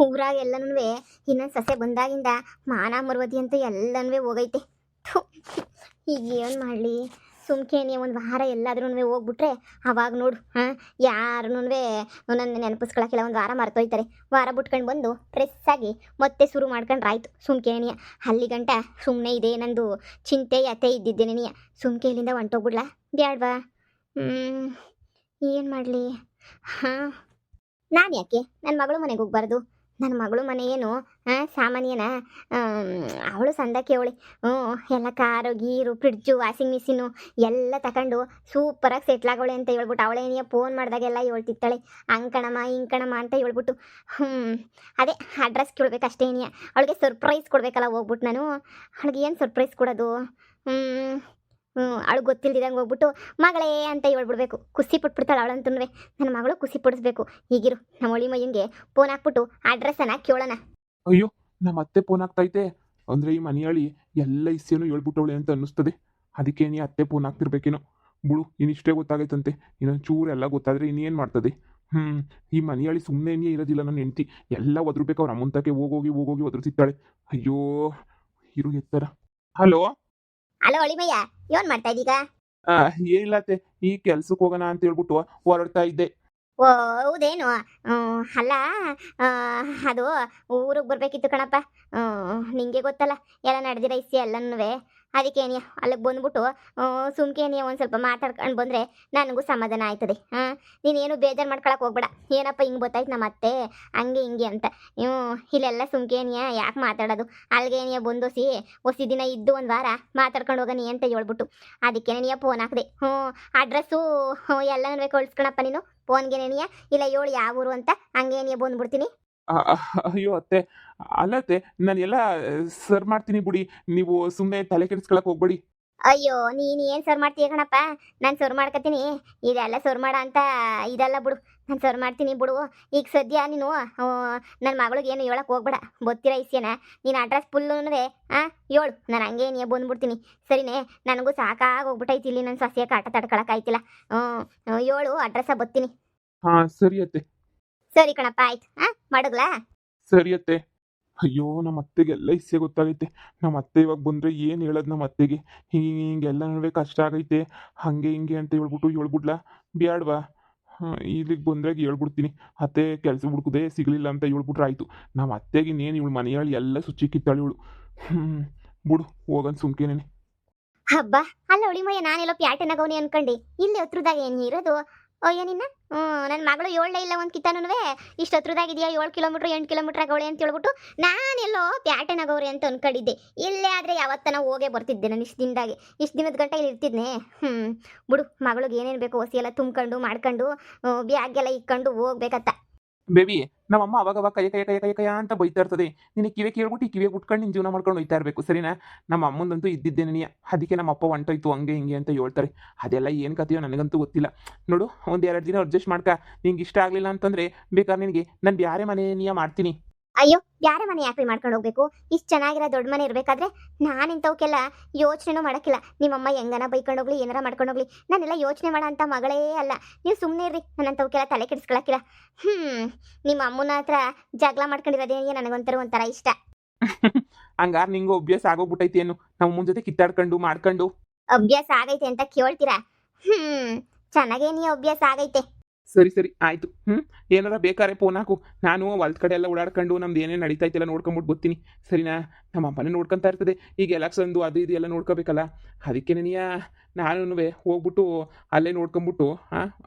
ಊರಾಗ ಎಲ್ಲನೂ ಇನ್ನೊಂದು ಸೊಸೆ ಬಂದಾಗಿಂದ ಮಾನ ಮರ್ವದಿ ಅಂತೂ ಎಲ್ಲನೂ ಹೋಗೈತೆ. ಥು, ಈಗ ಏನು ಮಾಡಲಿ? ಸುಮ್ಕೇನೆ ಒಂದು ವಾರ ಎಲ್ಲಾದ್ರೂ ಹೋಗ್ಬಿಟ್ರೆ ಅವಾಗ ನೋಡು ಯಾರನ್ನೂ ನನ್ನ ನೆನಪಿಸ್ಕೊಳಕ್ಕಿಲ್ಲ. ಒಂದು ವಾರ ಮರ್ತೋಯ್ತಾರೆ. ವಾರ ಬಿಟ್ಕೊಂಡು ಬಂದು ಫ್ರೆಸ್ಸಾಗಿ ಮತ್ತೆ ಶುರು ಮಾಡ್ಕೊಂಡ್ರಾಯ್ತು ಸುಮ್ಕೇನಿಯ. ಅಲ್ಲಿ ಗಂಟ ಸುಮ್ಮನೆ ಇದೆ ನಂದು ಚಿಂತೆ ಯತೆ ಇದ್ದಿದ್ದೇನೆ ನೀಯ. ಸುಮ್ಕೆ ಇಲ್ಲಿಂದ ಹೊಂಟೋಗ್ಬಿಡ್ಲಾ ಬ್ಯಾಡ್ವಾ? ಏನು ಮಾಡಲಿ? ನಾನು ಯಾಕೆ ನನ್ನ ಮಗಳು ಮನೆಗೆ ಹೋಗ್ಬಾರ್ದು? ನನ್ನ ಮಗಳು ಮನೆ ಏನು ಸಾಮಾನ್ಯನ? ಅವಳು ಸಂದಕ್ಕೆ ಅವಳೆ. ಎಲ್ಲ ಕಾರು ಗೀರು ಫ್ರಿಡ್ಜು ವಾಷಿಂಗ್ ಮಿಷಿನು ಎಲ್ಲ ತಗೊಂಡು ಸೂಪರಾಗಿ ಸೆಟ್ಲಾಗವಳೆ ಅಂತ ಹೇಳ್ಬಿಟ್ಟು ಅವಳೇನಿಯ ಫೋನ್ ಮಾಡಿದಾಗೆಲ್ಲ ಹೇಳ್ತಿತ್ತಾಳೆ, ಅಂಕಣಮ್ಮ ಹಿಂಕಣಮ್ಮ ಅಂತ ಹೇಳ್ಬಿಟ್ಟು. ಅದೇ ಅಡ್ರೆಸ್ ಕೇಳ್ಬೇಕು ಅಷ್ಟೇನಿಯ. ಅವಳಿಗೆ ಸರ್ಪ್ರೈಸ್ ಕೊಡ್ಬೇಕಲ್ಲ ಹೋಗ್ಬಿಟ್ಟು ನಾನು. ಅವಳಿಗೆ ಏನು ಸರ್ಪ್ರೈಸ್ ಕೊಡೋದು? ಅವಳು ಗೊತ್ತಿಲ್ದಿದಂಗೆ ಹೋಗ್ಬಿಟ್ಟು ಮಗಳೇ ಅಂತ ಹೇಳ್ಬಿಡ್ಬೇಕು. ಖುಷಿ ಪಟ್ಬಿಡ್ತಾಳೆ ಅವಳಂತೂ. ನನ್ನ ಮಗಳು ಖುಷಿ ಪಡಿಸ್ಬೇಕು. ಈಗಿರು ನಮ್ಮ ಒಳಿ ಮಯ್ಯಂಗೆ ಫೋನ್ ಹಾಕ್ಬಿಟ್ಟು ಅಡ್ರೆಸ್ಸನ್ನು ಕೇಳೋಣ. ಅಯ್ಯೋ, ನಮ್ಮ ಅತ್ತೆ ಫೋನ್ ಆಗ್ತೈತೆ ಅಂದರೆ ಈ ಮನೆಯಾಳಿ ಎಲ್ಲ ಇಸ್ಸೇನು ಹೇಳ್ಬಿಟ್ಟವಳೆ ಅಂತ ಅನ್ನಿಸ್ತದೆ. ಅದಕ್ಕೆ ನೀ ಅತ್ತೆ ಫೋನ್ ಆಗ್ತಿರ್ಬೇಕೇನೋ. ಬಿಡು, ಇನ್ನಿಷ್ಟೇ ಗೊತ್ತಾಗೈತಂತೆ. ಇನ್ನೊಂದು ಚೂರು ಎಲ್ಲ ಗೊತ್ತಾದರೆ ಇನ್ನೇನು ಮಾಡ್ತದೆ? ಈ ಮನೆಯಾಳಿ ಸುಮ್ಮನೆ ಇರೋದಿಲ್ಲ. ನನ್ನ ಹೆಂಡತಿ ಎಲ್ಲ ಒದ್ರಬೇಕು. ಅವ್ರ ಅಮ್ಮಂತಕ್ಕೆ ಹೋಗೋಗಿ ಒದ್ರಸಿತ್ತಾಳೆ. ಅಯ್ಯೋ, ಇರು ಎತ್ತರ. ಹಲೋ ಅಲೋ ಒಳಿಮಯ್ಯ, ಏನು ಮಾಡ್ತಾ ಇದ್ದೀಗ? ಏನಿಲ್ಲತ್ತೆ, ಈ ಕೆಲ್ಸಕ್ಕೆ ಹೋಗೋಣ ಅಂತ ಹೇಳ್ಬಿಟ್ಟು ಹೊರಡ್ತಾ ಇದ್ದೆ. ಓ ಹೌದೇನು? ಅಲ್ಲ, ಅದು ಊರಿಗೆ ಬರಬೇಕಿತ್ತು ಕಣಪ್ಪ. ನಿಂಗೆ ಗೊತ್ತಲ್ಲ ಎಲ್ಲ ನಡೆದಿರೋ ಇಸ್ಸಿ ಎಲ್ಲನೂ. ಅದಕ್ಕೇನಿಯ ಅಲ್ಲಿಗೆ ಬಂದ್ಬಿಟ್ಟು ಸುಮ್ಕೇನಿಯ ಒಂದು ಸ್ವಲ್ಪ ಮಾತಾಡ್ಕೊಂಡು ಬಂದರೆ ನನಗೂ ಸಮಾಧಾನ ಆಯ್ತದೆ. ನೀನೇನು ಬೇಜಾರು ಮಾಡ್ಕೊಳಕ್ಕೆ ಹೋಗ್ಬೇಡ. ಏನಪ್ಪ ಹಿಂಗೆ ಗೊತ್ತಾಯ್ತು ನಮ್ಮ ಅತ್ತೆ ಹಂಗೆ ಹಿಂಗೆ ಅಂತ. ಇಲ್ಲೆಲ್ಲ ಸುಮ್ಕೇನಿಯ ಯಾಕೆ ಮಾತಾಡೋದು? ಅಲ್ಲಿಗೇನಿಯ ಬಂದೋಸಿ ಹೊಸಿ ದಿನ ಇದ್ದು ಒಂದು ವಾರ ಮಾತಾಡ್ಕೊಂಡು ಹೋಗೋನಿ ಅಂತ ಹೇಳ್ಬಿಟ್ಟು ಅದಕ್ಕೇನಿಯ ಫೋನ್ ಹಾಕಿದೆ. ಅಡ್ರೆಸ್ಸು ಎಲ್ಲನೂ ಕಳಿಸ್ಕೊಳಪ್ಪ ನೀನು ಫೋನ್ಗೆನೇನಿಯ. ಇಲ್ಲ ಹೇಳು ಯಾವ ಊರು ಅಂತ, ಹಂಗೇನಿಯ ಬಂದ್ಬಿಡ್ತೀನಿ. ಅಯ್ಯೋ ಅತ್ತೆ, ಅಲ್ಲತ್ತೆ, ನಾನು ಎಲ್ಲ ಸರ್ ಮಾಡ್ತೀನಿ ಬಿಡಿ. ನೀವು ಸುಮ್ಮನೆ ತಲೆ ಕೆಡಿಸ್ಕೊಳಕ್ಕೆ ಹೋಗ್ಬೇಡಿ. ಅಯ್ಯೋ, ನೀನು ಏನು ಸರ್ ಮಾಡ್ತೀಯ ಕಣಪ್ಪ? ನಾನು ಸರ್ ಮಾಡ್ಕೊತೀನಿ. ಇದೆಲ್ಲ ಸರ್ ಮಾಡ ಅಂತ ಇದೆಲ್ಲ ಬಿಡು, ನಾನು ಸರ್ ಮಾಡ್ತೀನಿ ಬಿಡು. ಈಗ ಸದ್ಯ ನೀನು ನನ್ನ ಮಗಳಿಗೆ ಏನು ಹೇಳಕ್ಕೆ ಹೋಗ್ಬೇಡ. ಗೊತ್ತಿರ ಇಸ್ಯನ ನೀನು ಅಡ್ರೆಸ್ ಫುಲ್ಲು ಹೇಳು, ನಾನು ಹಂಗೆ ನೀ ಬಂದ್ಬಿಡ್ತೀನಿ. ಸರಿನೇ? ನನಗೂ ಸಾಕಾಗಿ ಹೋಗ್ಬಿಟ್ಟೈತಿ ಇಲ್ಲಿ ನನ್ನ ಸಸ್ಯ ಕಾಟ ತಡ್ಕೊಳಕ್ಕಾಯ್ತಿಲ್ಲ. ಹೇಳು ಅಡ್ರೆಸ್ಸ ಬರ್ತೀನಿ. ಹಾಂ ಸರಿ ಅತ್ತೆ. ಸರಿ ಕಣಪ್ಪ, ಆಯ್ತು. ಮಡಗ್ಲಾ? ಸರಿ ಅತ್ತೆ. ಅಯ್ಯೋ, ನಮ್ಮ ಅತ್ತೆಗೆ ಎಲ್ಲ ಇಸ್ಸೆ ಗೊತ್ತಾಗೈತೆ. ನಮ್ಮ ಅತ್ತೆ ಇವಾಗ ಬಂದರೆ ಏನು ಹೇಳೋದು ನಮ್ಮ ಅತ್ತೆಗೆ? ಹಿಂಗೆಲ್ಲ ನಡುವೆ ಕಷ್ಟ ಆಗೈತೆ ಹಾಗೆ ಹಿಂಗೆ ಅಂತ ಹೇಳ್ಬಿಡ್ಲಾ ಬ್ಯಾಡ್ವಾ? ಇಲ್ಲಿಗೆ ಬಂದ್ರಾಗ ಹೇಳ್ಬಿಡ್ತೀನಿ. ಅತ್ತೆ ಕೆಲಸ ಹುಡುಕುದೇ ಸಿಗಲಿಲ್ಲ ಅಂತ ಹೇಳ್ಬಿಟ್ರೆ ಆಯಿತು. ನಮ್ಮ ಅತ್ತೆಗೆ ಇನ್ನೇನು ಇವಳು ಮನೆಯಾಳಿ ಎಲ್ಲ ಸುಚ್ಚಿಕ್ಕಿತ್ತಾಳೆ ಇವಳು. ಬಿಡು, ಹೋಗನ್ ಸುಮ್ಕೇನೇನೆ. ಹಬ್ಬ ಅಲ್ಲ ಒಳಿಮಯ್ಯ, ನಾನೆಲ್ಲೋ ಪ್ಯಾಟೆನಾಗವನಿ ಅನ್ಕಂಡು ಇಲ್ಲಿ ಹತ್ರದಾಗ ಏನು ಇರೋದು? ಅಯ್ಯೋ ನಿನ್ನ, ನನ್ನ ಮಗಳು ಏಳೇ ಇಲ್ಲ ಒಂದು ಕಿತ್ತಾನು. ಇಷ್ಟು ಹತ್ರದಾಗಿದೆಯಾ? 7 ಕಿಲೋಮೀಟ್ರ್ 8 ಕಿಲೋಮೀಟ್ರ್ ಆಗವಳೆ ಅಂತ ಹೇಳ್ಬಿಟ್ಟು ನಾನೆಲ್ಲೋ ಪ್ಯಾಟೆನಾಗವ್ರೆ ಅಂತ ಅನ್ಕೊಂಡಿದ್ದೆ. ಇಲ್ಲೇ ಆದರೆ ಯಾವತ್ತನ ಹೋಗೇ ಬರ್ತಿದ್ದೆ ನಾನು. ಇಷ್ಟು ದಿನದ ಗಂಟೆ ಇಲ್ಲಿ ಇರ್ತಿದ್ನೆ. ಬಿಡು, ಮಗಳಿಗೆ ಏನೇನು ಬೇಕು ಹೊಸಿ ಎಲ್ಲ ತುಂಬ್ಕೊಂಡು ಮಾಡ್ಕೊಂಡು ಬ್ಯಾಗೆಲ್ಲ ಇಕ್ಕೊಂಡು ಹೋಗ್ಬೇಕತ್ತ. ಬೇಬಿ, ನಮ್ಮಮ್ಮ ಅವಾಗ ಕೈ ಅಂತ ಬೈತಾ ಇರ್ತದೆ. ನಿನಗೆ ಕಿವೆ ಕೇಳ್ಬಿಟ್ಟು ಈ ಕಿವೆ ಉಟ್ಕೊಂಡು ನಿನ್ನ ಜೀವನ ಮಾಡ್ಕೊಂಡು ಹೋಯ್ತಾ ಇರಬೇಕು, ಸರಿನಾ? ನಮ್ಮ ಅಮ್ಮಂದಂತೂ ಇದ್ದಿದ್ದೇನೆ ನೀ. ಅದಕ್ಕೆ ನಮ್ಮ ಅಪ್ಪ ಹೊಂಟೋಯ್ತು ಹಂಗೆ ಹಿಂಗೆ ಅಂತ ಹೇಳ್ತಾರೆ. ಅದೆಲ್ಲ ಏನು ಕಥೆಯೋ ನನಗಂತೂ ಗೊತ್ತಿಲ್ಲ. ನೋಡು, 1-2 ದಿನ ಅಡ್ಜಸ್ಟ್ ಮಾಡ್ಕ. ನಿಂಗೆ ಇಷ್ಟ ಆಗಲಿಲ್ಲ ಅಂತಂದರೆ ಬೇಕಾದ್ರೆ ನಿನಗೆ ನಾನು ಬ್ಯಾರೆ ಮನೆ ನೀಯ ಮಾಡ್ತೀನಿ. ಅಯ್ಯೋ, ಯಾರ ಮನೆ ಯಾಕೆ ಮಾಡ್ಕೊಂಡು ಹೋಗ್ಬೇಕು? ಇಷ್ಟು ಚೆನ್ನಾಗಿರೋ ದೊಡ್ಡ ಮನೆ ಇರಬೇಕಾದ್ರೆ ನಾನು ಇಂಥವಕ್ಕೆಲ್ಲ ಯೋಚನೆನೂ ಮಾಡೋಕ್ಕಿಲ್ಲ. ನಿಮ್ಮಮ್ಮ ಹೆಂಗನ ಬೈಕೊಂಡು ಹೋಗ್ಲಿ, ಏನಾರ ಮಾಡ್ಕೊಂಡು ಹೋಗ್ಲಿ, ನಾನೆಲ್ಲ ಯೋಚನೆ ಮಾಡೋ ಅಂಥ ಮಗಳೇ ಅಲ್ಲ. ನೀವು ಸುಮ್ಮನೆ ಇರ್ರಿ, ನನ್ನಂಥವಕ್ಕೆಲ್ಲ ತಲೆ ಕೆಡಿಸ್ಕೊಳಕ್ಕಿಲ್ಲ. ನಿಮ್ಮ ಅಮ್ಮನ ಹತ್ರ ಜಗಳ ಮಾಡ್ಕೊಂಡಿರೋದೇನಿಗೆ ನನಗೊಂಥರ ಇಷ್ಟ. ಹಂಗಾರೆ ನಿಂಗೂ ಅಭ್ಯಾಸ ಆಗೋಗ್ಬಿಟ್ಟೈತಿ ಏನು? ನಮ್ಮ ಮುಂಜ್ ಜೊತೆ ಕಿತ್ತಾಡ್ಕೊಂಡು ಮಾಡ್ಕೊಂಡು. ಅಭ್ಯಾಸ ಆಗೈತೆ ಅಂತ ಕೇಳ್ತೀರಾ? ಚೆನ್ನಾಗೇನಿ ಅಭ್ಯಾಸ ಆಗೈತೆ. ಸರಿ ಆಯಿತು. ಏನಾರ ಬೇಕಾರೆ ಫೋನ್ ಹಾಕು. ನಾನು ಹೊಲ್ದ ಕಡೆ ಎಲ್ಲ ಓಡಾಡ್ಕೊಂಡು ನಮ್ದು ಏನೇನು ನಡೀತಾಯ್ತೆಲ್ಲ ನೋಡ್ಕೊಂಬಿಟ್ಟು ಬರ್ತೀನಿ, ಸರಿನಾ? ನಮ್ಮ ಅಮ್ಮನೇ ನೋಡ್ಕೊತಾ ಇರ್ತದೆ. ಈಗ ಎಲೆಕ್ಷನ್ದು ಅದು ಇದು ಎಲ್ಲ ನೋಡ್ಕೋಬೇಕಲ್ಲ. ಅದಕ್ಕೆ ನಾನು ಹೋಗ್ಬಿಟ್ಟು ಅಲ್ಲೇ ನೋಡ್ಕೊಂಬಿಟ್ಟು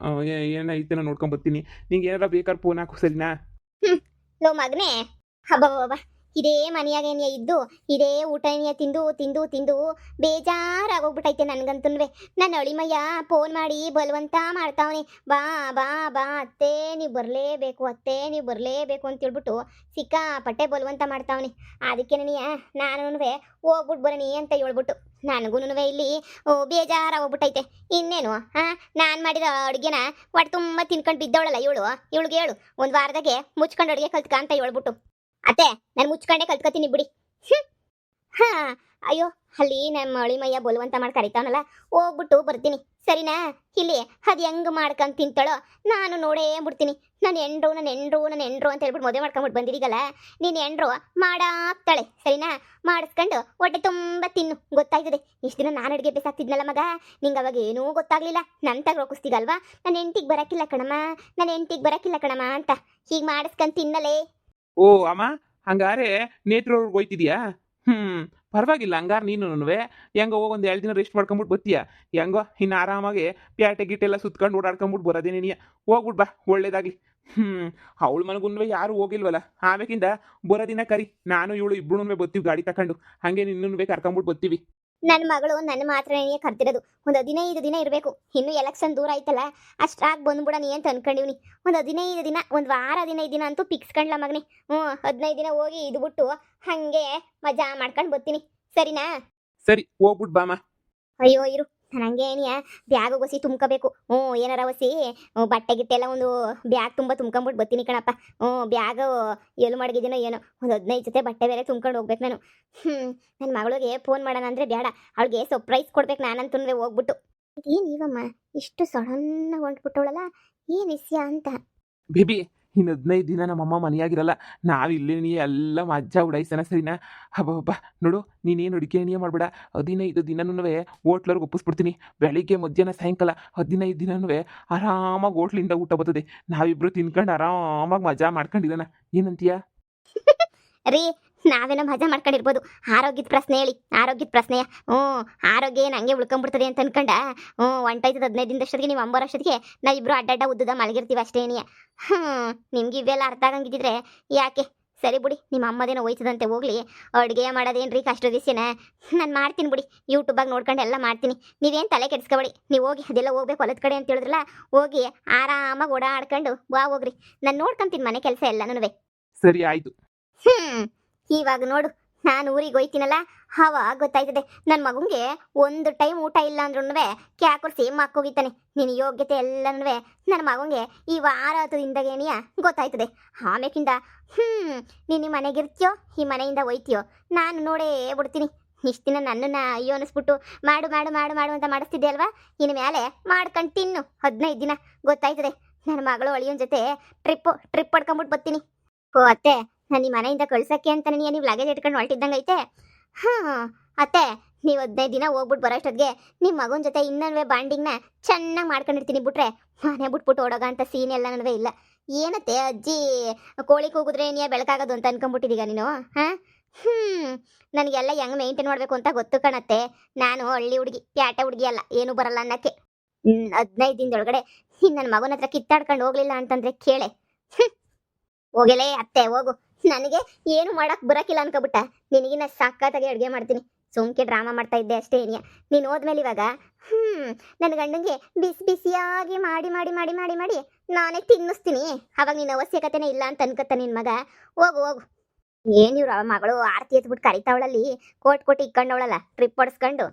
ಏನೈತೆ ನಾನು ನೋಡ್ಕೊಂಬರ್ತೀನಿ. ನಿಂಗೆ ಏನಾರ ಬೇಕಾದ್ರೆ ಫೋನ್ ಹಾಕು, ಸರಿನಾ? ಲೋ ಮಗನೇ, ಹಬ್ಬ ಇದೇ ಮನೆಯಾಗೇನಿಯ ಇದ್ದು ಇದೇ ಊಟನಿಯ ತಿಂದು ಬೇಜಾರಾಗೋಗ್ಬಿಟ್ಟೈತೆ ನನಗಂತೂ. ನನ್ನ ಅಳಿಮಯ್ಯ ಫೋನ್ ಮಾಡಿ ಬಲವಂತ ಮಾಡ್ತಾವನೆ, ಬಾ ಬಾ ಬಾ ಅತ್ತೆ ನೀವು ಬರಲೇಬೇಕು, ಅತ್ತೆ ನೀವು ಬರಲೇಬೇಕು ಅಂತೇಳ್ಬಿಟ್ಟು ಸಿಕ್ಕಾಪಟ್ಟೆ ಬಲವಂತ ಮಾಡ್ತಾವನೆ. ಅದಕ್ಕೆ ನಾನು ಹೋಗ್ಬಿಟ್ಟು ಬರೋಣಿ ಅಂತ ಹೇಳ್ಬಿಟ್ಟು ನನಗೂ ಇಲ್ಲಿ ಬೇಜಾರಾಗೋಗ್ಬಿಟ್ಟೈತೆ. ಇನ್ನೇನು ನಾನು ಮಾಡಿದ ಅಡುಗೆನ ಹೊಟ್ಟೆ ತುಂಬ ತಿನ್ಕೊಂಡು ಬಿದ್ದವಳಲ್ಲ ಇವಳಿಗೆ ಹೇಳು, ಒಂದು ವಾರದಾಗೆ ಮುಚ್ಕೊಂಡು ಅಡುಗೆ ಕಲ್ತ್ಕ ಅಂತ ಹೇಳ್ಬಿಟ್ಟು. ಅತ್ತೆ, ನಾನು ಮುಚ್ಕೊಂಡೆ ಕಲ್ತ್ಕೊತೀನಿ ಬಿಡಿ. ಅಯ್ಯೋ, ಅಲ್ಲಿ ನಮ್ಮ ಅಳಿಮಯ್ಯ ಬಲವಂತ ಮಾಡಿ ಕರಿತಾವನಲ್ಲ, ಹೋಗ್ಬಿಟ್ಟು ಬರ್ತೀನಿ, ಸರಿನಾ? ಇಲ್ಲಿ ಅದು ಹೆಂಗೆ ಮಾಡ್ಕೊಂಡು ತಿಂತಾಳೋ ನಾನು ನೋಡೇ ಬಿಡ್ತೀನಿ. ನನ್ನ ಹೆಂಡ್ರು ಅಂತ ಹೇಳ್ಬಿಟ್ಟು ಮದುವೆ ಮಾಡ್ಕೊಂಬಿಟ್ಟು ಬಂದಿದ್ದೀಗಲ್ಲ, ನೀನು ಹೆಂಡ್ರು ಮಾಡಾಕ್ತಾಳೆ ಸರಿನಾ. ಮಾಡಿಸ್ಕೊಂಡು ಹೊಟ್ಟೆ ತುಂಬ ತಿನ್ನು, ಗೊತ್ತಾಯ್ತದೆ. ಇಷ್ಟು ದಿನ ನಾನು ಅಡುಗೆ ಬೇಸಾಗ್ತಿದ್ನಲ್ಲ ಮಗ, ನಿಂಗೆ ಅವಾಗ ಏನೂ ಗೊತ್ತಾಗ್ಲಿಲ್ಲ. ನನ್ನ ತಗ ರೋಕಿಸ್ತಿಗಲ್ವಾ, ನನ್ನ ಹೆಂಡ್ತಿಗೆ ಬರಕ್ಕಿಲ್ಲ ಕಣಮ್ಮ ಅಂತ ಹೀಗೆ ಮಾಡಿಸ್ಕೊಂಡು ತಿನ್ನಲೇ. ಓ ಅಮ್ಮ, ಹಂಗಾರೆ ನೇತ್ರವ್ರಿಗೆ ಹೋಯ್ತಿದ್ಯಾ? ಪರವಾಗಿಲ್ಲ. ಹಂಗಾರೆ ನೀನು ಹೆಂಗೋ ಹೋಗಿ ಒಂದು 2 ದಿನ ರೆಸ್ಟ್ ಮಾಡ್ಕೊಂಬಿಟ್ಟು ಬರ್ತೀಯ. ಹೆಂಗೋ ಇನ್ನು ಆರಾಮಾಗಿ ಪ್ಯಾಟೆ ಗಿಟ್ಟೆಲ್ಲ ಸುತ್ಕೊಂಡು ಓಡಾಡ್ಕೊಂಬಿಟ್ಟು ಬರೋದೇನೆ ನೀ. ಹೋಗ್ಬಿಟ್ಟು ಬಾ, ಒಳ್ಳೇದಾಗ್ಲಿ. ಅವಳ ಮನಗುನ್ವೆ ಯಾರು ಹೋಗಿಲ್ವಲ್ಲ, ಆಮೇಕಿಂದ ಬರೋ ದಿನ ಕರಿ. ನಾನು ಇವಳು ಇಬ್ಬರು ಬರ್ತೀವಿ ಗಾಡಿ ತಕೊಂಡು, ಹಂಗೆ ನಿನ್ನೂ ಕರ್ಕೊಂಬಿಟ್ಟು ಬರ್ತೀವಿ. ನನ್ನ ಮಗಳು ನನ್ನ ಮಾತ್ರ ಕರ್ತಿರೋದು ಒಂದು 15 ದಿನ ಇರಬೇಕು. ಇನ್ನು ಎಲೆಕ್ಷನ್ ದೂರ ಆಯ್ತಲ್ಲ, ಅಷ್ಟಾಗಿ ಬಂದ್ಬಿಡನಿ ಅಂತ ಅನ್ಕೊಂಡಿವ್ನಿ. ಒಂದು 15 ದಿನ, ಒಂದು ವಾರ 15 ದಿನ ಅಂತೂ ಫಿಕ್ಸ್ ಕಂಡ್ಲ ಮಗನೇ. 15 ದಿನ ಹೋಗಿ ಇದು ಬಿಟ್ಟು ಹಾಗೆ ಮಜಾ ಮಾಡ್ಕೊಂಡು ಬರ್ತೀನಿ, ಸರಿನಾ? ಸರಿ, ಹೋಗ್ಬಿಟ್ಟು ಬಾಮ. ಅಯ್ಯೋ ಇರು, ನಾನು ಹಂಗೆ ಏನಿಯಾ ಬ್ಯಾಗ್ ಒಸಿ ತುಂಬ್ಕೋಬೇಕು. ಏನಾರ ಒಸಿ ಬಟ್ಟೆ ಗಿಟ್ಟೆಲ್ಲ ಒಂದು ಬ್ಯಾಗ್ ತುಂಬ ತುಂಬ್ಕೊಂಬಿಟ್ಟು ಬರ್ತೀನಿ ಕಣಪ್ಪ. ಬ್ಯಾಗ್ ಎಲ್ಲಿ ಮಡಗಿದ್ದೀನೋ ಏನೋ, ಒಂದು 15 ಜೊತೆ ಬಟ್ಟೆ ಬೇರೆ ತುಂಬ್ಕೊಂಡು ಹೋಗ್ಬೇಕು ನಾನು. ನನ್ನ ಮಗಳಿಗೆ ಫೋನ್ ಮಾಡೋಣ ಅಂದರೆ ಬೇಡ, ಅವಳಿಗೆ ಸರ್ಪ್ರೈಸ್ ಕೊಡ್ಬೇಕು ನಾನಂತೂ ಹೋಗ್ಬಿಟ್ಟು. ಇದೇನು ಇವಮ್ಮ ಇಷ್ಟು ಸಡನ್ನಾಗಿ ಹೊಂಟ್ಬಿಟ್ಟವಳಲ್ಲ, ಏನು ವಿಷಯ ಅಂತ. ಬೇಬಿ, ಇನ್ನು 15 ದಿನ ನಮ್ಮಮ್ಮ ಮನೆಯಾಗಿರಲ್ಲ. ನಾವು ಇಲ್ಲೇ ನೀ ಎಲ್ಲ ಮಜ್ಜಾ ಉಡಾಯಿಸೋಣ, ಸರಿನಾ? ಹಬ್ಬ ನೋಡು, ನೀನೇನು ಅಡುಗೆ ಮಾಡಬೇಡ. 15 ದಿನನೂ ಹೋಟ್ಲವ್ರಿಗೆ ಒಪ್ಪಿಸ್ಬಿಡ್ತೀನಿ. ಬೆಳಿಗ್ಗೆ ಮಧ್ಯಾಹ್ನ ಸಾಯಂಕಾಲ 15 ದಿನನೂ ಆರಾಮಾಗಿ ಹೋಟ್ಲಿಂದ ಊಟ ಬರ್ತದೆ. ನಾವಿಬ್ರು ತಿನ್ಕೊಂಡು ಆರಾಮಾಗಿ ಮಜಾ ಮಾಡ್ಕೊಂಡಿರೋಣ, ಏನಂತೀಯ? ರೀ, ನಾವೇನೋ ಮಜಾ ಮಾಡ್ಕೊಂಡಿರ್ಬೋದು. ಆರೋಗ್ಯದ ಪ್ರಶ್ನೆ ಹೇಳಿ, ಆರೋಗ್ಯದ ಪ್ರಶ್ನೆಯ. ಆರೋಗ್ಯ ಏನು ಹಂಗೆ ಉಳ್ಕೊಂಡ್ಬಿಡ್ತದೆ ಅಂತ ಅನ್ಕೊಂಡ ಒಂಟಾಯ್ತದ 15 ದಿನದಷ್ಟೊತ್ತಿಗೆ ನೀವು ಅಂಬರೋಷ್ಟೊತ್ತಿಗೆ ನಾವಿಬ್ರು ಅಡ್ಡಡ್ಡ ಉದ್ದದ ಮಲಗಿರ್ತೀವಿ ಅಷ್ಟೇನಿಯ. ನಿಮ್ಗೆ ಇವೆಲ್ಲ ಅರ್ಥ ಆಗಂಗಿದ್ದಿದ್ರೆ ಯಾಕೆ? ಸರಿ ಬಿಡಿ, ನಿಮ್ಮ ಅಮ್ಮದೇನೋ ಹೋಯ್ತದಂತೆ ಹೋಗ್ಲಿ. ಅಡುಗೆ ಮಾಡೋದೇನ್ರಿ ಕಷ್ಟ ದಿವ್ಸನ, ನಾನು ಮಾಡ್ತೀನಿ ಬಿಡಿ. ಯೂಟ್ಯೂಬಾಗಿ ನೋಡ್ಕೊಂಡು ಎಲ್ಲ ಮಾಡ್ತೀನಿ. ನೀವೇನು ತಲೆ ಕೆಡಿಸ್ಕೊಬೇಡಿ. ನೀವು ಹೋಗಿ ಅದೆಲ್ಲ ಹೋಗ್ಬೇಕು ಹೊಲದ ಕಡೆ ಅಂತ ಹೇಳಿದ್ರಲ್ಲ, ಹೋಗಿ ಆರಾಮಾಗಿ ಓಡಾಡ್ಕೊಂಡು ಹೋಗ್ರಿ. ನಾನು ನೋಡ್ಕೊಂತೀನಿ ಮನೆ ಕೆಲಸ ಎಲ್ಲನೂ. ಸರಿ, ಆಯ್ತು. ಇವಾಗ ನೋಡು, ನಾನು ಊರಿಗೆ ಹೋಯ್ತೀನಲ್ಲ, ಅವಾಗ ಗೊತ್ತಾಯ್ತದೆ ನನ್ನ ಮಗುಂಗೆ ಒಂದು ಟೈಮ್ ಊಟ ಇಲ್ಲ ಅಂದ್ರೂ ಕ್ಯಾಕುರ್ಸಿ ಮಕ್ಕೋಗಿತಾನೆ. ನಿನ್ನ ಯೋಗ್ಯತೆ ಎಲ್ಲನೂ ನನ್ನ ಮಗುಂಗೆ ಈ ವಾರ 10 ದಿನದಾಗೇನಿಯ ಗೊತ್ತಾಯ್ತದೆ. ಆಮೇಕಿಂದ ನೀನು ಮನೆಗಿರ್ತೀಯೋ, ಈ ಮನೆಯಿಂದ ಹೋಯ್ತೀಯೋ, ನಾನು ನೋಡೇ ಬಿಡ್ತೀನಿ. ಇಷ್ಟು ದಿನ ನನ್ನನ್ನು ಅಯ್ಯೋ ಅನ್ನಿಸ್ಬಿಟ್ಟು ಮಾಡು ಮಾಡು ಮಾಡು ಮಾಡು ಅಂತ ಮಾಡಿಸ್ತಿದ್ದೆ ಅಲ್ವಾ, ಇನ್ನು ಮೇಲೆ ಮಾಡ್ಕೊಂಡು ತಿನ್ನು. 15 ದಿನ ಗೊತ್ತಾಯ್ತದೆ. ನನ್ನ ಮಗಳು ಅಳಿಯೋನ್ ಜೊತೆ ಟ್ರಿಪ್ ಹೊಡ್ಕೊಂಬಿಟ್ಟು ಬರ್ತೀನಿ. ಓ ಅತ್ತೆ, ನಾನು ಈ ಮನೆಯಿಂದ ಕಳ್ಸಕ್ಕೆ ಅಂತಾನೆ ನೀವು ಲಗೇಜ್ ಇಟ್ಕೊಂಡು ಹೊರಟಿದ್ದಂಗೆ ಐತೆ. ಅತ್ತೆ, ನೀವು 15 ದಿನ ಹೋಗ್ಬಿಟ್ಟು ಬರೋಷ್ಟೊತ್ತಿಗೆ ನಿಮ್ಮ ಮಗನ ಜೊತೆ ಇನ್ನೊಂದು ಬಾಂಡಿಂಗ್ನ ಚೆನ್ನಾಗಿ ಮಾಡ್ಕೊಂಡಿರ್ತೀನಿ. ಬಿಟ್ರೆ ಮನೆ ಬಿಟ್ಬಿಟ್ಟು ಓಡೋಗ ಅಂತ ಸೀನ್ ಎಲ್ಲನೂ ಇಲ್ಲ. ಏನತ್ತೆ ಅಜ್ಜಿ ಕೋಳಿ ಕೂಗಿದ್ರೆ ನೀ ಬೆಳಕಾಗೋದು ಅಂತ ಅನ್ಕೊಂಡ್ಬಿಟ್ಟಿದೀಗ ನೀನು? ನನಗೆಲ್ಲ ಹೆಂಗೆ ಮೇಂಟೈನ್ ಮಾಡಬೇಕು ಅಂತ ಗೊತ್ತು ಕಣತ್ತೆ. ನಾನು ಹಳ್ಳಿ ಹುಡುಗಿ, ಪ್ಯಾಟೆ ಹುಡುಗಿ ಅಲ್ಲ, ಏನೂ ಬರಲ್ಲ ಅನ್ನಕ್ಕೆ. 15 ದಿನದೊಳಗಡೆ ನನ್ನ ಮಗನ ಹತ್ರ ಕಿತ್ತಾಡ್ಕೊಂಡು ಹೋಗ್ಲಿಲ್ಲ ಅಂತಂದ್ರೆ ಕೇಳೆ. ಹೋಗಲೇ ಅತ್ತೆ, ಹೋಗು. ನನಗೆ ಏನು ಮಾಡಕ್ ಬರಕಿಲ್ಲ ಅನ್ಕೋಬಿಟ್ಟ. ನಿನಗಿನ್ನ ಸಾಕಾತಾಗೆ ಅಡುಗೆ ಮಾಡ್ತೀನಿ. ಸುಮ್ಕೆ ಡ್ರಾಮಾ ಮಾಡ್ತಾ ಇದ್ದೆ ಅಷ್ಟೇ ಏನಿಯ. ನೀನು ಹೋದ್ಮೇಲೆ ಇವಾಗ ನನ್ನ ಗಂಡಂಗೆ ಬಿಸಿ ಬಿಸಿಯಾಗಿ ಮಾಡಿ ಮಾಡಿ ಮಾಡಿ ಮಾಡಿ ಮಾಡಿ ನಾನೇ ತಿನ್ನಿಸ್ತೀನಿ. ಅವಾಗ ನಿನ್ನ ಅವಶ್ಯಕತೆನೇ ಇಲ್ಲ ಅಂತ ಅನ್ಕತ್ತ ನಿನ್ನ ಮಗ. ಹೋಗು ಹೋಗು. ಏನು ಇವ್ರ ಮಗಳು ಆರತಿ ಎತ್ಬಿಟ್ಟು ಕರಿತಾವಳಲ್ಲಿ, ಕೋಟ್ ಇಕ್ಕೊಂಡವಳಲ್ಲ ಟ್ರಿಪ್ ಹೊಡ್ಸ್ಕೊಂಡು.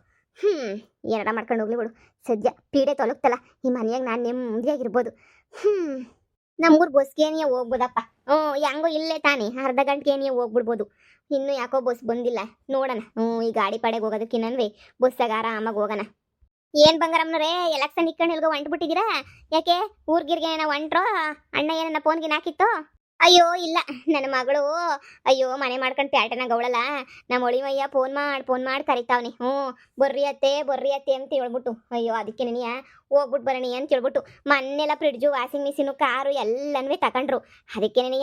ಏನಾರ ಮಾಡ್ಕೊಂಡು ಹೋಗ್ಲಿ ಬಿಡು. ಸದ್ಯ ಪೀಡೆ ತೊಲಗ್ತಲ್ಲ, ಈ ಮನೆಯಾಗ ನಾನು ನೆಮ್ಮದಿಯಾಗಿರ್ಬೋದು. ನಮ್ಮೂರು ಬಸ್ಗೇನಿಯ ಹೋಗ್ಬೋದಪ್ಪ. ಹೆಂಗೋ ಇಲ್ಲೇ ತಾನೇ ಅರ್ಧ ಗಂಟೆಗೇನಿಯ ಹೋಗ್ಬಿಡ್ಬೋದು. ಇನ್ನೂ ಯಾಕೋ ಬಸ್ ಬಂದಿಲ್ಲ, ನೋಡೋಣ. ಈ ಗಾಡಿ ಪಡೆಗೆ ಹೋಗೋದಕ್ಕಿನ್ನನ್ವೇ ಬಸ್ಸಾಗ ಆರಾಮಾಗಿ ಹೋಗೋಣ. ಏನು ಬಂಗಾರಮ್ಮನವ್ರೆ, ಎಲೆಕ್ಷನ್ ಇಕ್ಕೊಂಡು ಎಲ್ಗೋ ಹೊಂಟ್ಬಿಟ್ಟಿದ್ದೀರಾ? ಯಾಕೆ ಊರ್ಗಿರ್ಗೆ ಏನೋ ಹೊಂಟ್ರೋ? ಅಣ್ಣ ಏನನ್ನ ಫೋನ್ಗೆ ಹಾಕಿತ್ತು? ಅಯ್ಯೋ ಇಲ್ಲ, ನನ್ನ ಮಗಳು ಅಯ್ಯೋ ಮನೆ ಮಾಡ್ಕೊಂಡು ಪ್ಯಾಟನಾಗ ಅವಳಲ್ಲ, ನಮ್ಮ ಒಳಿಮಯ್ಯ ಫೋನ್ ಮಾಡಿ ಕರಿತಾವನಿ. ಬರ್ರಿ ಅತ್ತೆ ಅಂತ ಹೇಳ್ಬಿಟ್ಟು. ಅಯ್ಯೋ ಅದಕ್ಕೆ ನೀ ಹೋಗ್ಬಿಟ್ಟು ಬರೋಣಿ ಅಂತ ಹೇಳ್ಬಿಟ್ಟು ಮೊನ್ನೆಲ್ಲ ಫ್ರಿಡ್ಜು, ವಾಷಿಂಗ್ ಮಿಷಿನು, ಕಾರು ಎಲ್ಲನೂ ತಗೊಂಡ್ರು. ಅದಕ್ಕೆ ನೀ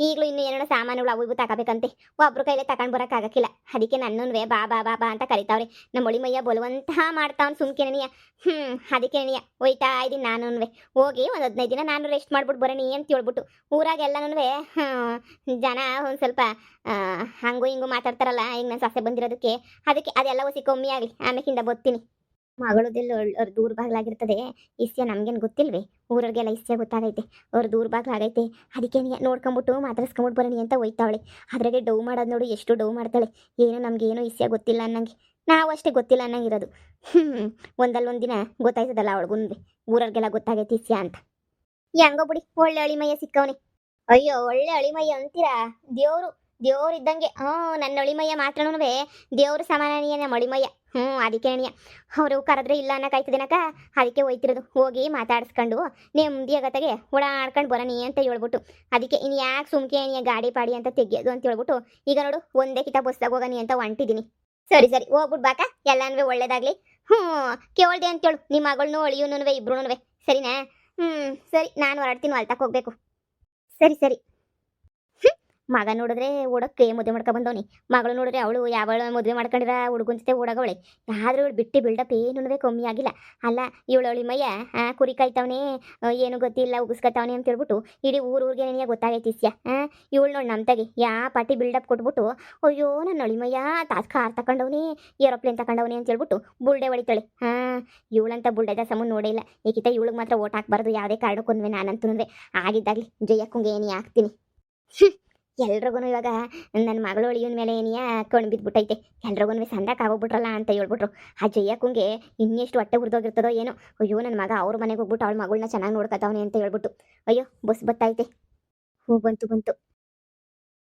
ಈಗಲೂ ಇನ್ನೂ ಏನೋ ಸಾಮಾನುಗಳು ಅವು ಇವು ತಗೋಬೇಕಂತೆ. ಒಬ್ರು ಕೈಲೇ ತಗೊಂಡು ಬರೋಕ್ಕಾಗಕ್ಕಿಲ್ಲ. ಅದಕ್ಕೆ ನನ್ನೂ ಬಾ ಬಾ ಬಾ ಬಾ ಅಂತ ಕರಿತಾವ್ರಿ. ನಮ್ಮ ಒಳಿಮಯ್ಯ ಬಲವಂತ ಮಾಡ್ತಾವ್ನು ಸುಮ್ಕೆ ನೀ. ಅದಕ್ಕೆ ನೀ ಹೋಯ್ತಾ ಇದ್ದೀನಿ ನಾನು. ಹೋಗಿ ಒಂದು 15 ದಿನ ನಾನು ರೆಸ್ಟ್ ಮಾಡ್ಬಿಟ್ಟು ಬರೋಣಿ ಅಂತ ಹೇಳ್ಬಿಟ್ಟು. ಊರಾಗೆಲ್ಲನೂ ಜನ ಒಂದು ಸ್ವಲ್ಪ ಹಂಗೂ ಹಿಂಗೂ ಮಾತಾಡ್ತಾರಲ್ಲ, ಈಗ ನನ್ನ ಸೊಸೆ ಬಂದಿರೋದಕ್ಕೆ. ಅದಕ್ಕೆ ಅದೆಲ್ಲ ಹೊಸಿ ಕಮ್ಮಿ ಆಗಲಿ, ಆಮೇಕಿಂದ ಬರ್ತೀನಿ. ಮಗಳದೆಲ್ಲ ಅವ್ರ ದೂರ ಬಾಗ್ಲಾಗಿರ್ತದೆ. ಇಸ್ಯ ನಮ್ಗೇನು ಗೊತ್ತಿಲ್ವೇ? ಊರವ್ರಿಗೆಲ್ಲ ಇಸ್ಯ ಗೊತ್ತಾಗೈತೆ, ಅವ್ರ ದೂರ ಬಾಗ್ಲಾಗೈತೆ. ಅದಕ್ಕೆ ನೋಡ್ಕೊಂಬಿಟ್ಟು ಮಾತಾಡ್ಸ್ಕೊಂಬಿಟ್ಟು ಬರೋಣಿ ಅಂತ ಹೋಯ್ತಾವಳೆ. ಅದ್ರಾಗೆ ಡೌ ಮಾಡೋದು ನೋಡು, ಎಷ್ಟು ಡೌ ಮಾಡ್ತಾಳೆ. ಏನೋ ನಮಗೇನೋ ಇಸ್ಯ ಗೊತ್ತಿಲ್ಲ ಅನ್ನಂಗೆ, ನಾವು ಅಷ್ಟೇ ಗೊತ್ತಿಲ್ಲ ಅನ್ನಂಗಿರೋದು. ಒಂದಲ್ಲೊಂದು ದಿನ ಗೊತ್ತಾಯ್ತದಲ್ಲ ಅವಳಿಗುಂದೆ, ಊರವ್ರಿಗೆಲ್ಲ ಗೊತ್ತಾಗೈತೆ ಇಸ್ಯ ಅಂತ. ಹೆಂಗೋ ಬಿಡಿ, ಒಳ್ಳೆ ಅಳಿಮಯ್ಯ ಸಿಕ್ಕವನಿ. ಅಯ್ಯೋ ಒಳ್ಳೆ ಅಳಿಮಯ್ಯ ಅಂತೀರಾ? ದೇವ್ರು ದೇವ್ರು ಇದ್ದಂಗೆ ನನ್ನ ಅಳಿಮಯ್ಯ ಮಾತ್ರನೂ ದೇವ್ರ ಸಮಾನನೀಯ ನಮ್ಮ ಅಳಿಮಯ್ಯ. ಅದಕ್ಕೆ ಅಣಿಯ ಅವರು ಕರೆದ್ರೆ ಇಲ್ಲ ಅನ್ನಕಾಯ್ತದೇನಕ, ಅದಕ್ಕೆ ಹೋಯ್ತಿರೋದು. ಹೋಗಿ ಮಾತಾಡಿಸ್ಕೊಂಡು ನೆಮ್ಮದಿಯಾಗತ್ತಾಗೆ ಓಡಾಡ್ಕೊಂಡು ಬರೋನಿ ಅಂತ ಹೇಳ್ಬಿಟ್ಟು, ಅದಕ್ಕೆ ಇನ್ನು ಯಾಕೆ ಸುಮ್ಕೆ ಅಣಿಯ ಗಾಡಿ ಪಾಡಿ ಅಂತ ತೆಗಿಯೋದು ಅಂತ ಹೇಳ್ಬಿಟ್ಟು ಈಗ ನೋಡು ಒಂದೇ ಕಿತ ಬಸ್ದಾಗ ಹೋಗನಿ ಅಂತ ಹೊಂಟಿದ್ದೀನಿ. ಸರಿ ಸರಿ ಹೋಗ್ಬಿಟ್ಟು ಬಾಕ, ಎಲ್ಲಾನು ಒಳ್ಳೇದಾಗ್ಲಿ. ಕೇಳ್ದೆ ಅಂತೇಳು ನಿಮ್ಮ ಮಗಳನ್ನೂ ಅಳಿಯೋನು ಇಬ್ರು. ಸರಿನಾ? ಸರಿ, ನಾನು ಹೊರಡ್ತೀನಿ, ಹೊಲ್ತಕ್ಕೆ ಹೋಗ್ಬೇಕು. ಸರಿ ಸರಿ. ಮಗ ನೋಡಿದ್ರೆ ಓಡಕ್ಕೆ ಮದುವೆ ಮಾಡ್ಕೊ ಬಂದವನಿ, ಮಗಳು ನೋಡಿದ್ರೆ ಅವಳು ಯಾವಳ ಮದುವೆ ಮಾಡ್ಕೊಂಡಿರ ಹುಡುಗನ ಜೊತೆ ಓಡಾಗವಳೆ. ಆದ್ರೂ ಇವಳು ಬಿಟ್ಟು ಬಿಲ್ಡಪ್ ಏನೂ ಕಮ್ಮಿ ಆಗಿಲ್ಲ. ಅಲ್ಲ ಇವಳು ಅಳಿಮಯ್ಯ ಕುರಿ ಕಾಯ್ತವನೇ, ಏನು ಗೊತ್ತಿಲ್ಲ ಉಗಿಸ್ಕೊತಾವನೆ ಅಂತ ಹೇಳ್ಬಿಟ್ಟು ಇಡೀ ಊರಿಗೆ ನನಗೆ ಗೊತ್ತಾಗೈತಿಸ್ಯ. ಇವಳು ನೋಡಿ ನಮ್ತಾಗೆ ಪಾಟಿ ಬಿಲ್ಡಪ್ ಕೊಟ್ಬಿಟ್ಟು, ಅಯ್ಯೋ ನನ್ನ ಅಳಿಮಯ್ಯ ಕಾರ್ ತಗೊಂಡವನಿ, ಏರೋಪ್ಲೇನ್ ತಗೊಂಡವನಿ ಅಂತ ಹೇಳ್ಬಿಟ್ಟು ಬುಲ್ಡೆ ಹೊಡಿತಾಳೆ. ಇವಳಂತ ಬುಲ್ಡೆದ ಸಮನ್ ನೋಡೇ ಇಲ್ಲ. ಏಕಿತ ಇವಳಿಗೆ ಮಾತ್ರ ಓಟ್ ಹಾಕ್ಬಾರ್ದು ಯಾವುದೇ ಕಾರಣಕ್ಕೂ ನಾನಂತೂ ಜಯಕ್ಕಂಗೆ ಏನಿ ಹಾಕ್ತೀನಿ. ಎಲ್ರಿಗೂ ಇವಾಗ ನನ್ನ ಮಗಳು ಅಳಿಯೋನ ಮೇಲೆ ಏನಿಯ ಕಣ್ಣು ಬಿದ್ದುಬಿಟ್ಟೈತೆ. ಎಲ್ರಿಗೂ ಸಂದಾಕ ಆಗೋಗ್ಬಿಟ್ರಲ್ಲ ಅಂತ ಹೇಳ್ಬಿಟ್ರು. ಆ ಜಯಕ್ಕಂಗೆ ಇನ್ನೆಷ್ಟು ಹೊಟ್ಟೆ ಹುರಿದೋಗಿರ್ತದೋ ಏನೋ. ಅಯ್ಯೋ ನನ್ನ ಮಗ ಅವ್ರ ಮನೆಗೆ ಹೋಗ್ಬಿಟ್ಟು ಅವಳ ಮಗಳನ್ನ ಚೆನ್ನಾಗಿ ನೋಡ್ಕೊತಾವನೆ ಅಂತ ಹೇಳ್ಬಿಟ್ಟು. ಅಯ್ಯೋ ಬಸ್ ಬತ್ತೈತೆ. ಬಂತು.